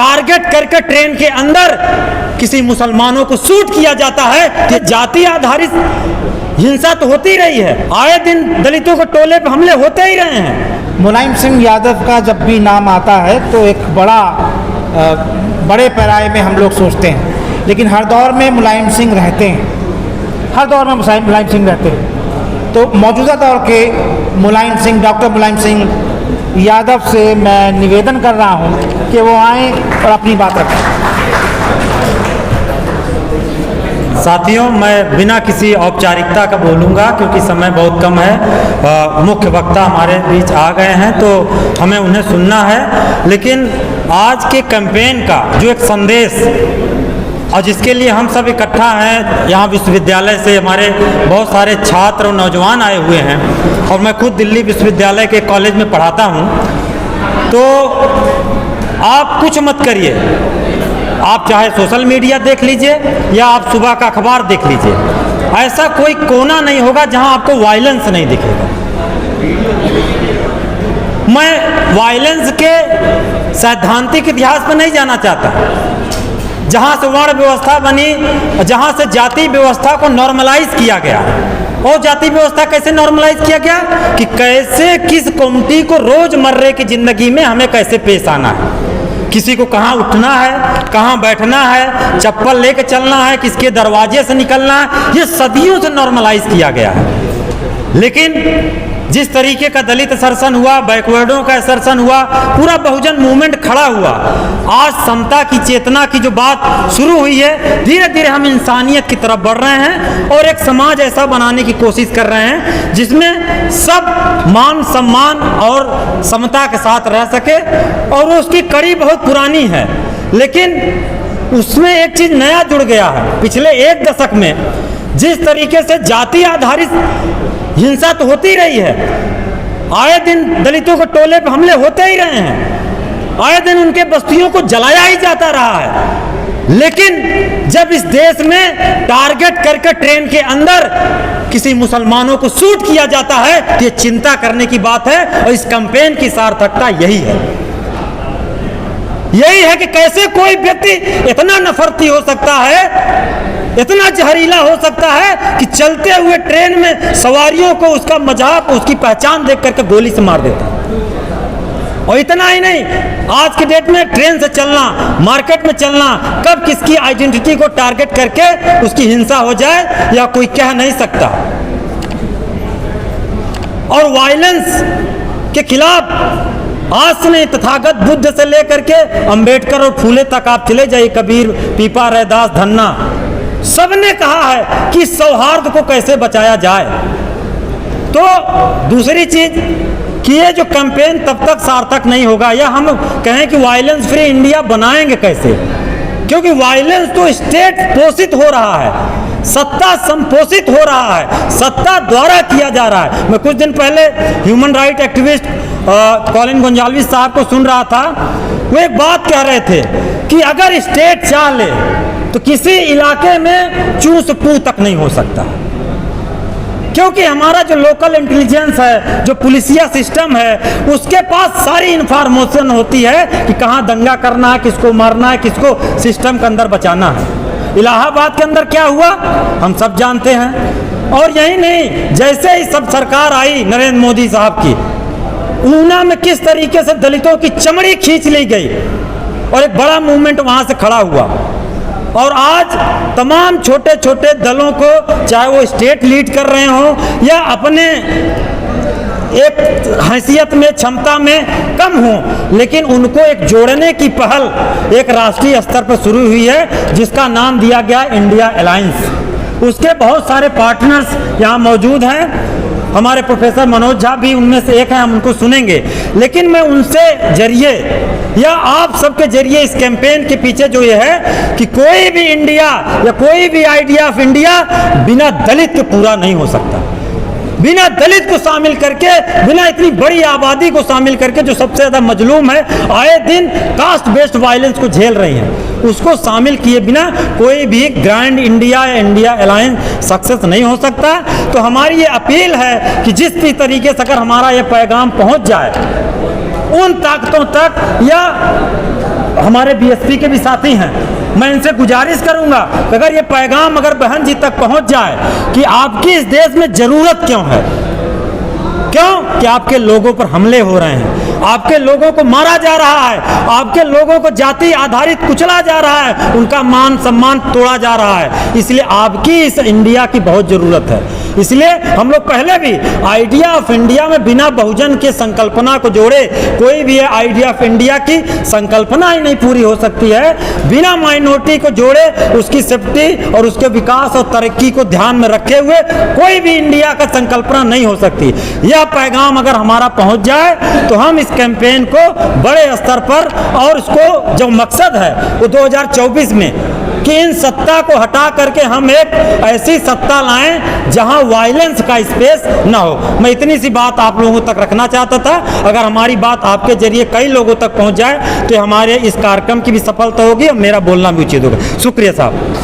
Target करके train के अंदर किसी मुसलमानों को शूट किया जाता है कि जाति आधारित हिंसा तो होती रही है, आए दिन दलितों के टोले पे हमले होते ही रहे हैं। मुलायम सिंह यादव का जब भी नाम आता है तो एक बड़े पैमाने में हम लोग सोचते हैं, लेकिन हर दौर में मुलायम सिंह रहते हैं, हर दौर में मुलायम सिंह रहते हैं। तो मौजूदा दौर के मुलायम सिंह, डॉक्टर मुलायम सिंह यादव से मैं निवेदन कर रहा हूं कि वो आएँ और अपनी बात रखें। साथियों, मैं बिना किसी औपचारिकता का बोलूँगा क्योंकि समय बहुत कम है। मुख्य वक्ता हमारे बीच आ गए हैं तो हमें उन्हें सुनना है, लेकिन आज के कैंपेन का जो एक संदेश और जिसके लिए हम सब इकट्ठा हैं, यहाँ विश्वविद्यालय से हमारे बहुत सारे छात्र और नौजवान आए हुए हैं और मैं खुद दिल्ली विश्वविद्यालय के कॉलेज में पढ़ाता हूँ। तो आप कुछ मत करिए, आप चाहे सोशल मीडिया देख लीजिए या आप सुबह का अखबार देख लीजिए, ऐसा कोई कोना नहीं होगा जहां आपको वायलेंस नहीं दिखेगा। मैं वायलेंस के सैद्धांतिक इतिहास में नहीं जाना चाहता, जहां से वर्ण व्यवस्था बनी, जहां से जाति व्यवस्था को नॉर्मलाइज किया गया। और जाति व्यवस्था कैसे नॉर्मलाइज किया गया कि कैसे किस कम्युनिटी को रोजमर्रे की जिंदगी में हमें कैसे पेश आना है, किसी को कहाँ उठना है, कहाँ बैठना है, चप्पल लेके चलना है, किसके दरवाजे से निकलना है, ये सदियों से नॉर्मलाइज किया गया है। लेकिन जिस तरीके का दलित असरसन हुआ, बैकवर्डों का असरसन हुआ, पूरा बहुजन मूवमेंट खड़ा हुआ, आज समता की चेतना की जो बात शुरू हुई है, धीरे धीरे हम इंसानियत की तरफ बढ़ रहे हैं और एक समाज ऐसा बनाने की कोशिश कर रहे हैं जिसमें सब मान सम्मान और समता के साथ रह सके। और उसकी कड़ी बहुत पुरानी है, लेकिन उसमें एक चीज नया जुड़ गया है। पिछले एक दशक में जिस तरीके से जाति आधारित हिंसा तो होती रही है, आए दिन दलितों के टोले पे हमले होते ही रहे हैं, आए दिन उनके बस्तियों को जलाया ही जाता रहा है। लेकिन जब इस देश में टारगेट करके ट्रेन के अंदर किसी मुसलमानों को शूट किया जाता है तो ये चिंता करने की बात है। और इस कैंपेन की सार्थकता यही है कि कैसे कोई व्यक्ति इतना नफरती हो सकता है, इतना जहरीला हो सकता है कि चलते हुए ट्रेन में सवारियों को उसका मजाक, उसकी पहचान देख करके गोली से मार देता है। और इतना ही नहीं, आज के डेट में ट्रेन से चलना, मार्केट में चलना, कब किसकी आइडेंटिटी को टारगेट करके उसकी हिंसा हो जाए या कोई कह नहीं सकता। और वायलेंस के खिलाफ आज से नहीं, तथागत बुद्ध से लेकर के अंबेडकर और फूले तक आप चले जाइए, कबीर, पीपा, रैदास, धन्ना, सबने कहा है कि सौहार्द को कैसे बचाया जाए। तो दूसरी चीज कि ये जो कैंपेन तब तक सार्थक नहीं होगा, या हम कहें कि वायलेंस फ्री इंडिया बनाएंगे कैसे, क्योंकि वायलेंस तो स्टेट पोषित हो रहा है, सत्ता संपोषित हो रहा है, सत्ता द्वारा किया जा रहा है। मैं कुछ दिन पहले human right activist Colin Gonsalves साहब को सुन रहा था, वो एक बात कह रहे थे कि अगर स्टेट चाह ले तो किसी इलाके में चूस पू तक नहीं हो सकता, क्योंकि हमारा जो लोकल इंटेलिजेंस है, जो पुलिसिया सिस्टम है, उसके पास सारी इंफॉर्मेशन होती है कि कहाँ दंगा करना है, किसको मारना है, किसको सिस्टम के अंदर बचाना है। इलाहाबाद के अंदर क्या हुआ हम सब जानते हैं। और यही नहीं, जैसे ही सब सरकार आई नरेंद्र मोदी साहब की, ऊना में किस तरीके से दलितों की चमड़ी खींच ली गई और एक बड़ा मूवमेंट वहां से खड़ा हुआ। और आज तमाम छोटे छोटे दलों को, चाहे वो स्टेट लीड कर रहे हों या अपने एक हैसियत में, क्षमता में कम हो, लेकिन उनको एक जोड़ने की पहल एक राष्ट्रीय स्तर पर शुरू हुई है जिसका नाम दिया गया इंडिया अलायंस। उसके बहुत सारे पार्टनर्स यहाँ मौजूद हैं, हमारे प्रोफेसर मनोज झा भी उनमें से एक हैं, हम उनको सुनेंगे। लेकिन मैं उनसे जरिए या आप सबके जरिए इस कैंपेन के पीछे जो ये है कि कोई भी इंडिया या कोई भी आइडिया ऑफ इंडिया बिना दलित के पूरा नहीं हो सकता। बिना दलित को शामिल करके, बिना इतनी बड़ी आबादी को शामिल करके जो सबसे ज्यादा मजलूम है, आए दिन कास्ट बेस्ड वायलेंस को झेल रही हैं, उसको शामिल किए बिना कोई भी ग्रैंड इंडिया या इंडिया अलायंस सक्सेस नहीं हो सकता। तो हमारी ये अपील है कि जिस भी तरीके से अगर हमारा ये पैगाम पहुंच जाए उन ताकतों तक या हमारे बीएसपी के भी साथी हैं, मैं इनसे गुजारिश करूंगा कि अगर ये पैगाम अगर बहन जी तक पहुंच जाए कि आपकी इस देश में जरूरत क्यों है, क्यों कि आपके लोगों पर हमले हो रहे हैं, आपके लोगों को मारा जा रहा है, आपके लोगों को जाति आधारित कुचला जा रहा है, उनका मान सम्मान तोड़ा जा रहा है। इसलिए आपकी इस इंडिया की बहुत जरूरत है। इसलिए हम लोग पहले भी आइडिया ऑफ इंडिया में बिना बहुजन के संकल्पना को जोड़े कोई भी आइडिया ऑफ इंडिया की संकल्पना ही नहीं पूरी हो सकती है। बिना माइनॉरिटी को जोड़े उसकी सेफ्टी और उसके विकास और तरक्की को ध्यान में रखे हुए कोई भी इंडिया का संकल्पना नहीं हो सकती। यह पैगाम अगर हमारा पहुंच जाए तो हम इस कैंपेन को बड़े स्तर पर, और इसको जो मकसद है वो 2024 में कि इन सत्ता को हटा करके हम एक ऐसी सत्ता लाएं जहां वायलेंस का स्पेस ना हो। मैं इतनी सी बात आप लोगों तक रखना चाहता था। अगर हमारी बात आपके जरिए कई लोगों तक पहुंच जाए तो हमारे इस कार्यक्रम की भी सफलता होगी और मेरा बोलना भी उचित होगा। शुक्रिया साहब।